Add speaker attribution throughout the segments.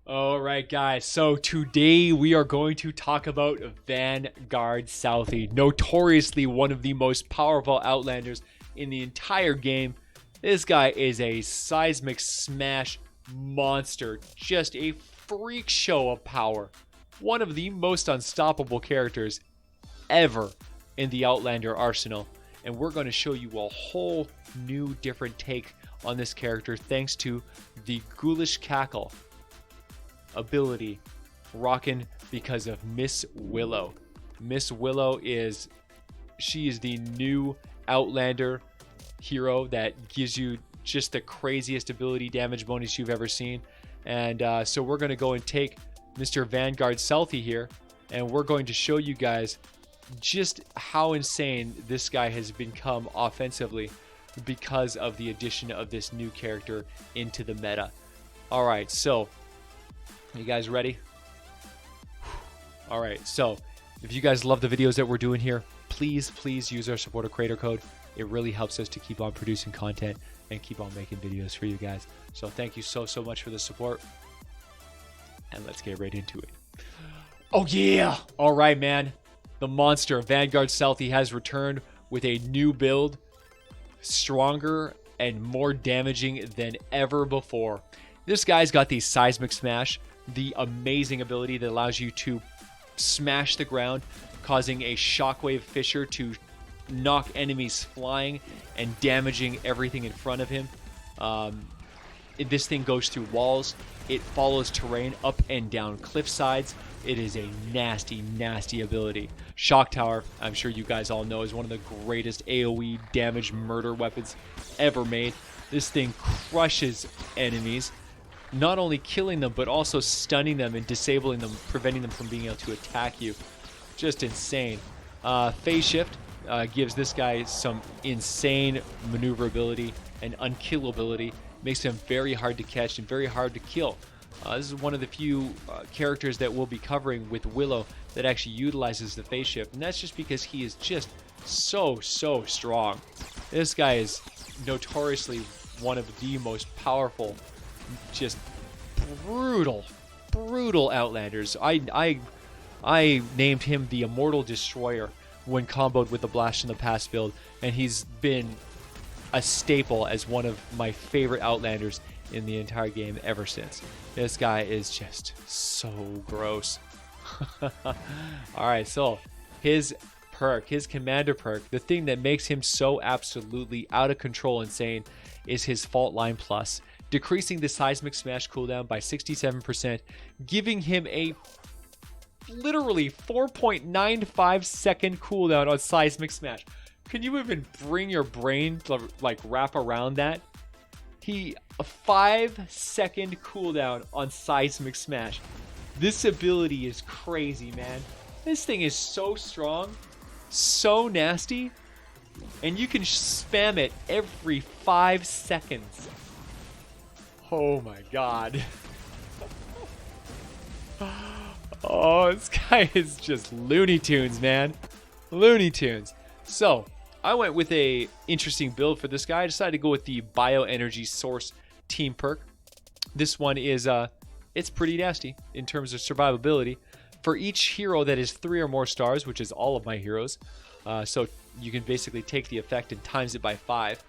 Speaker 1: All right, guys. So today we are going to talk about Vanguard Southie, notoriously one of the most powerful Outlanders in the entire game. This guy is a seismic smash monster, just a freak show of power. One of the most unstoppable characters ever in the Outlander arsenal. And we're going to show you a whole new different take on this character thanks to the Ghoulish cackle ability rocking because of Miss Willow. Miss Willow is the new Outlander hero that gives you just the craziest ability damage bonus you've ever seen. And so we're going to go and take Mr. Vanguard Southie here, and we're going to show you guys just how insane this guy has become offensively because of the addition of this new character into the meta. All right, so you guys ready? All right, so if you guys love the videos that we're doing here, please use our supporter creator code. It really helps us to keep on producing content and keep on making videos for you guys. So thank you so much for the support, and let's get right into it. Oh yeah! All right, man. The monster Vanguard Southie has returned with a new build, stronger and more damaging than ever before. This guy's got the seismic smash, the amazing ability that allows you to smash the ground, causing a shockwave fissure to knock enemies flying and damaging everything in front of him. This thing goes through walls. It follows terrain up and down cliff sides. It is a nasty ability. Shock Tower, I'm sure you guys all know, is one of the greatest AoE damage murder weapons ever made. This thing crushes enemies, not only killing them, but also stunning them and disabling them, preventing them from being able to attack you. Just insane. Phase Shift gives this guy some insane maneuverability and unkillability. Makes him very hard to catch and very hard to kill. This is one of the few characters that we'll be covering with Willow that actually utilizes the Phase Shift, and that's just because he is just so strong. This guy is notoriously one of the most powerful, just brutal Outlanders. I named him the Immortal Destroyer when comboed with the Blast from the Past build, and he's been a staple as one of my favorite Outlanders in the entire game ever since. This guy is just so gross. Alright, so his perk, his commander perk, the thing that makes him so absolutely out of control insane is his Fault Line Plus, decreasing the seismic smash cooldown by 67%, giving him a literally 4.95 second cooldown on seismic smash. Can you even bring your brain to like wrap around that? A 5-second cooldown on seismic smash. This ability is crazy, man. This thing is so strong, so nasty, and you can spam it every 5 seconds. Oh my god. Oh, this guy is just Looney Tunes, man. Looney Tunes. So I went with a interesting build for this guy. I decided to go with the Bioenergy Source team perk. This one is it's pretty nasty in terms of survivability. For each hero that is 3 or more stars, which is all of my heroes, so you can basically take the effect and times it by 5,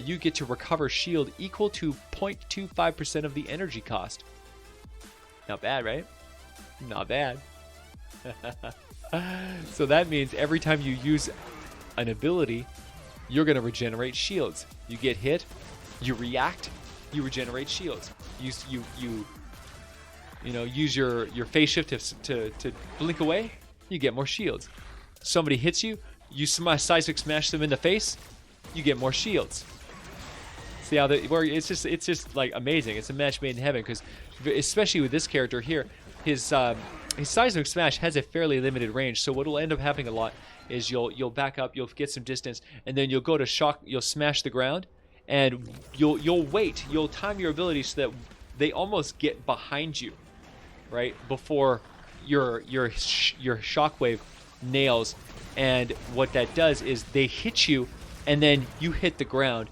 Speaker 1: you get to recover shield equal to 0.25% of the energy cost. Not bad, right? Not bad. So that means every time you use an ability, you're going to regenerate shields. You get hit, you react, you regenerate shields. Use your phase shift to blink away, you get more shields. Somebody hits you, you seismic smash them in the face, you get more shields. See how it's just like amazing. It's a match made in heaven, because especially with this character here, his seismic smash has a fairly limited range. So what will end up happening a lot is you'll back up, you'll get some distance, and then you'll go to shock, you'll smash the ground, and you'll wait, you'll time your ability so that they almost get behind you, right, before your shockwave nails. And what that does is they hit you, and then you hit the ground,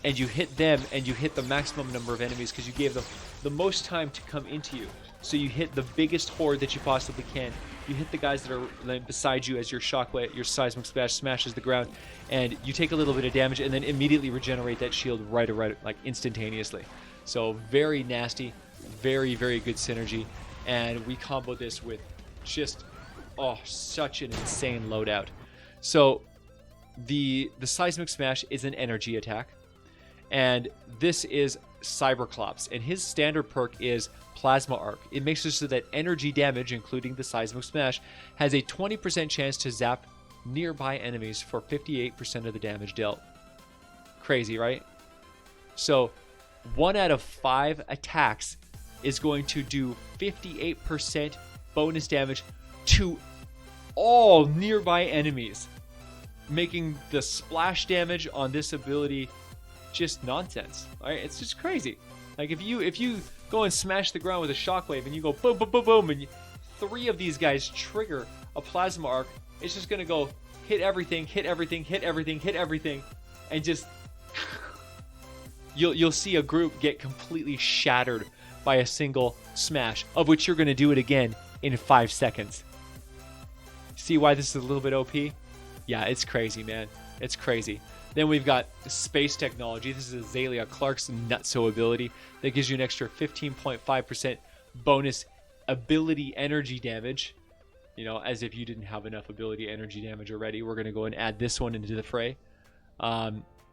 Speaker 1: and you hit them, and you hit the maximum number of enemies because you gave them the most time to come into you. So you hit the biggest horde that you possibly can. You hit the guys that are beside you as your shockwave, your seismic smash smashes the ground, and you take a little bit of damage and then immediately regenerate that shield right like instantaneously. So very nasty, very, very good synergy, and we combo this with just such an insane loadout. So the seismic smash is an energy attack, and this is Cyberclops, and his standard perk is Plasma Arc. It makes it so that energy damage, including the seismic smash, has a 20% chance to zap nearby enemies for 58% of the damage dealt. Crazy, right? So 1 out of 5 attacks is going to do 58% bonus damage to all nearby enemies, making the splash damage on this ability just nonsense. All right, it's just crazy. Like if you go and smash the ground with a shockwave and you go boom, boom, boom, boom, and 3 of these guys trigger a plasma arc, it's just gonna go hit everything, hit everything, hit everything, hit everything, and just you'll see a group get completely shattered by a single smash, of which you're gonna do it again in 5 seconds. See why this is a little bit OP? Yeah, it's crazy, man. It's crazy. Then we've got space technology. This is Azalea Clark's nutso ability that gives you an extra 15.5% bonus ability energy damage. You know, as if you didn't have enough ability energy damage already. We're going to go and add this one into the fray.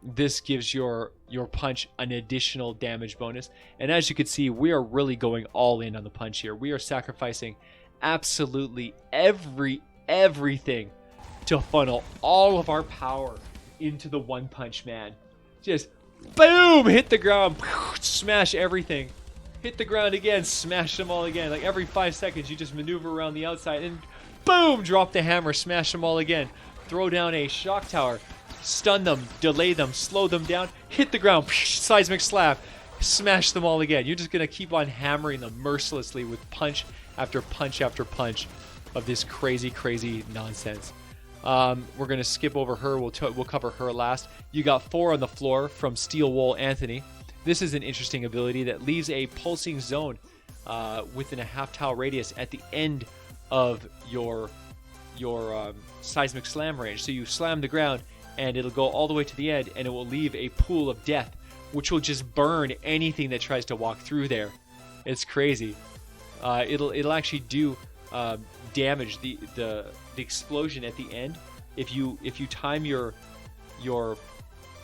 Speaker 1: This gives your punch an additional damage bonus. And as you can see, we are really going all in on the punch here. We are sacrificing absolutely everything to funnel all of our power into the one punch man. Just boom, hit the ground, smash everything, hit the ground again, smash them all again. Like every 5 seconds you just maneuver around the outside and boom, drop the hammer, smash them all again, throw down a shock tower, stun them, delay them, slow them down, hit the ground, seismic slap, smash them all again. You're just gonna keep on hammering them mercilessly with punch after punch after punch of this crazy nonsense. We're going to skip over her. We'll cover her last. You got 4 on the floor from Steel Wool Anthony. This is an interesting ability that leaves a pulsing zone within a half-tile radius at the end of your seismic slam range. So you slam the ground, and it'll go all the way to the end, and it will leave a pool of death, which will just burn anything that tries to walk through there. It's crazy. It'll actually do damage. The explosion at the end, if you time your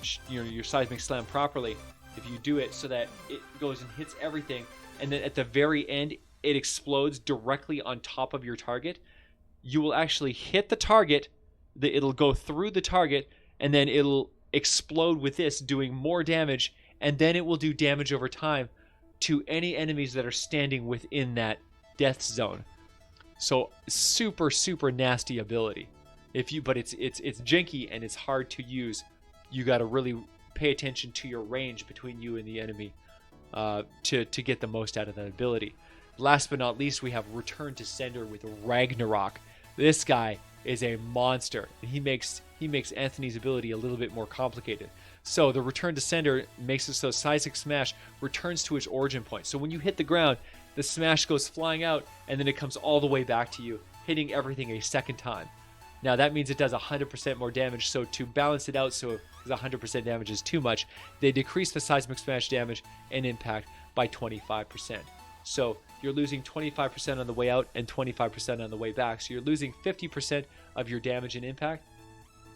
Speaker 1: seismic slam properly, if you do it so that it goes and hits everything, and then at the very end it explodes directly on top of your target, you will actually hit the target, it'll go through the target, and then it'll explode with this, doing more damage, and then it will do damage over time to any enemies that are standing within that death zone. So super nasty ability. But it's janky and it's hard to use. You got to really pay attention to your range between you and the enemy to get the most out of that ability. Last but not least, we have Return to Sender with Ragnarok. This guy is a monster. He makes Anthony's ability a little bit more complicated. So the Return to Sender makes it so Seismic Smash returns to its origin point. So when you hit the ground, the smash goes flying out, and then it comes all the way back to you, hitting everything a second time. Now that means it does 100% more damage, so to balance it out, so if 100% damage is too much, they decrease the seismic smash damage and impact by 25%. So you're losing 25% on the way out and 25% on the way back, so you're losing 50% of your damage and impact,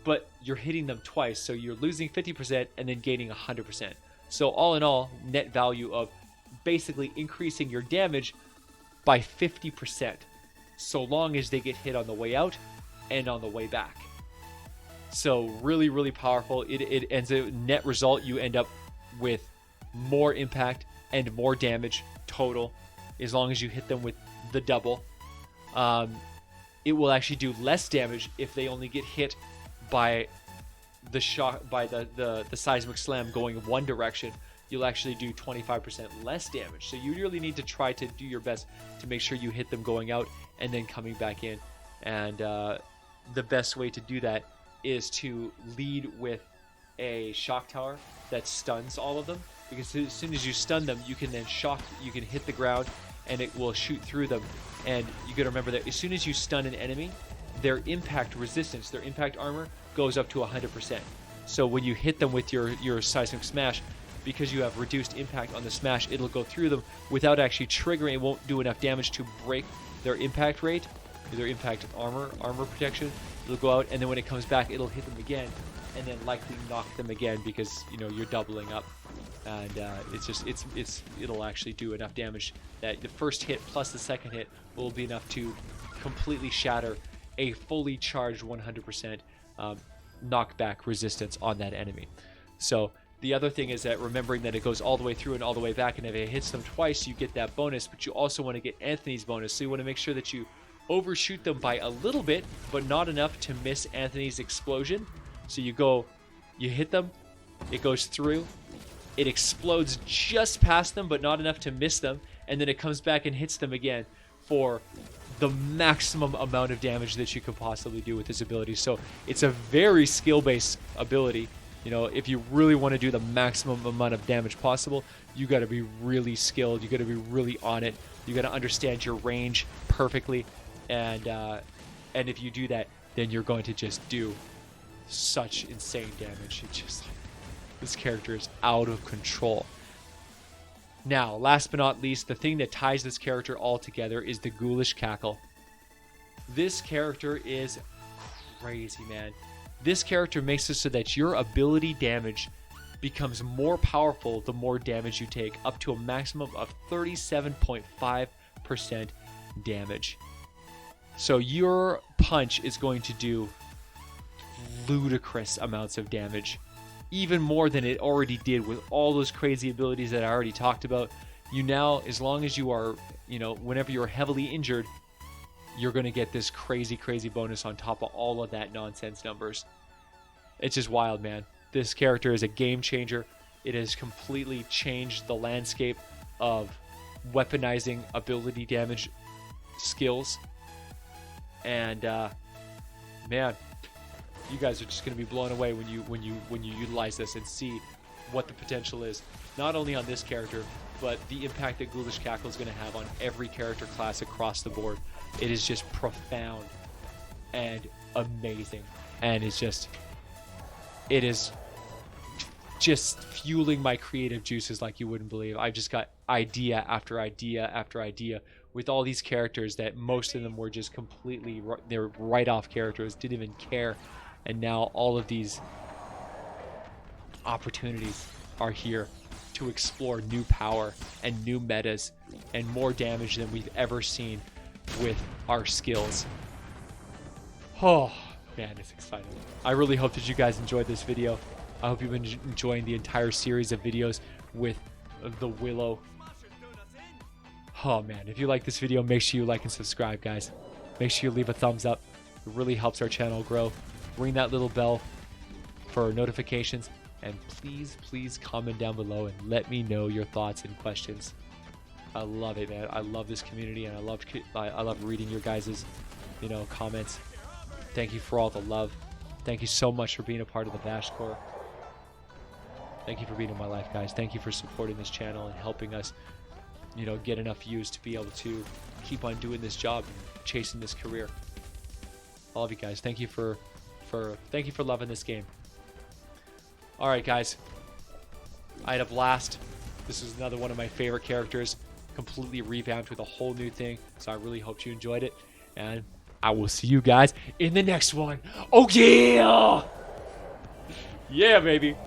Speaker 1: but you're hitting them twice, so you're losing 50% and then gaining 100%. So all in all, net value of basically increasing your damage by 50%, so long as they get hit on the way out and on the way back. So really powerful. It ends up net result, you end up with more impact and more damage total as long as you hit them with the double. It will actually do less damage if they only get hit by the shock, by the seismic slam going one direction. You'll actually do 25% less damage. So you really need to try to do your best to make sure you hit them going out and then coming back in. And the best way to do that is to lead with a shock tower that stuns all of them, because as soon as you stun them, you can then shock, you can hit the ground, and it will shoot through them. And you gotta remember that as soon as you stun an enemy, their impact resistance, their impact armor goes up to 100%. So when you hit them with your seismic smash, because you have reduced impact on the smash, it'll go through them without actually triggering. It won't do enough damage to break their impact rate, their impact armor protection. It'll go out, and then when it comes back, it'll hit them again, and then likely knock them again because you're doubling up. And it'll actually do enough damage that the first hit plus the second hit will be enough to completely shatter a fully charged 100% knockback resistance on that enemy. So the other thing is that remembering that it goes all the way through and all the way back, and if it hits them twice, you get that bonus, but you also want to get Anthony's bonus. So you want to make sure that you overshoot them by a little bit, but not enough to miss Anthony's explosion. So you hit them, it goes through, it explodes just past them, but not enough to miss them, and then it comes back and hits them again for the maximum amount of damage that you could possibly do with this ability. So it's a very skill-based ability. If you really want to do the maximum amount of damage possible, you got to be really skilled. You got to be really on it. You got to understand your range perfectly, and if you do that, then you're going to just do such insane damage. It's just like, this character is out of control. Now, last but not least, the thing that ties this character all together is the Ghoulish cackle. This character is crazy, man. This character makes it so that your ability damage becomes more powerful the more damage you take, up to a maximum of 37.5% damage. So your punch is going to do ludicrous amounts of damage, even more than it already did with all those crazy abilities that I already talked about. Now, as long as you are, whenever you're heavily injured, you're going to get this crazy bonus on top of all of that nonsense numbers. It's just wild, man. This character is a game changer. It has completely changed the landscape of weaponizing ability damage skills. And man, you guys are just going to be blown away when you utilize this and see what the potential is, not only on this character, but the impact that Ghoulish Cackle is going to have on every character class across the board. It is just profound and amazing, and it is just fueling my creative juices like you wouldn't believe. I've just got idea after idea after idea with all these characters that most of them were just completely, they're write-off characters, didn't even care. And now all of these opportunities are here to explore new power and new metas and more damage than we've ever seen with our skills. Oh man, it's exciting. I really hope that you guys enjoyed this video. I hope you've been enjoying the entire series of videos with the Willow. Oh man, if you like this video, make sure you like and subscribe, guys. Make sure you leave a thumbs up. It really helps our channel grow. Ring that little bell for notifications, and please comment down below and let me know your thoughts and questions. I love it, man. I love this community, and I love reading your guys's comments. Thank you for all the love. Thank you so much for being a part of the VASH Corps. Thank you for being in my life, guys. Thank you for supporting this channel and helping us get enough views to be able to keep on doing this job and chasing this career. I love you guys. Thank you for loving this game. All right, guys. I had a blast. This is another one of my favorite characters, completely revamped with a whole new thing. So I really hope you enjoyed it, and I will see you guys in the next one. Oh yeah! Yeah, baby.